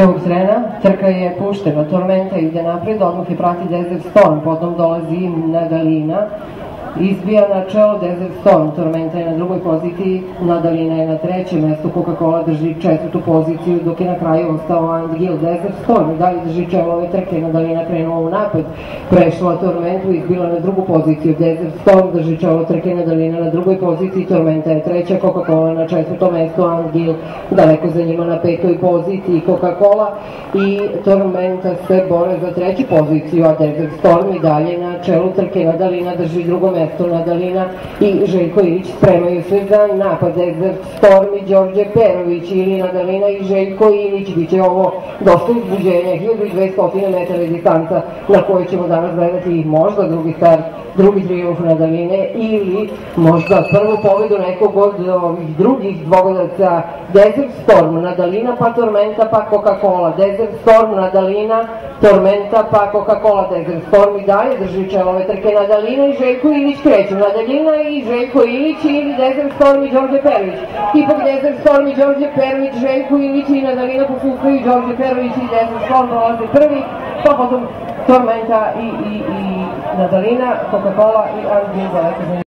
Evo Srena, trka je puštena, Tormenta ide napred, odmah je prati Desert Storm, potom dolazi Nadalina, izbija na čelo Desert Storm, Tormenta je na drugoj poziciji, Nadalina je na trećem mestu, Coca-Cola drži četvrtu poziciju, dok je na kraju ostao Andgil. Desert Storm i dalje drži čelo ove trke, Nadalina krenula u napad, prešla Tormentu, izbila na drugu poziciju, Desert Storm drži čelo trke, Nadalina na drugoj poziciji, Tormenta je treća, Coca-Cola na četvrtom mestu, Andgil daleko za njima na petoj poziciji, Coca-Cola i Tormenta se bore za treću poziciju, a Desert Storm i dalje na čelu trke, Nadalina drži drugo mesto, Nadalina i Željko Ilić spremaju se za napad. Desert Storm i Đorđe Perović ili Nadalina i Željko Ilić. Biće ovo dosta uzbuđenja, 1200 metara distanca na kojoj ćemo danas gledati možda drugi start, drugi trijumf Nadaline ili možda prvu pobedu nekog od ovih drugih dvogodaca. Desert Storm, Nadalina pa Tormenta pa Coca-Cola, Desert Storm, Nadalina, Tormenta pa Coca-Cola, Desert Storm i dalje drži čelo ove trke, Nadalina i Željko Ilić kreću, Nadalina i Željko Ilić ili Desert Storm i Đorđe Perović. Ipak Desert Storm i Đorđe Perović, Željko Ilić i Nadalina posustaju, Đorđe Perović i Desert Storm prolaze prvi, pa potom Tormenta i Nadalina, Coca-Cola i Andgil daleko za njima.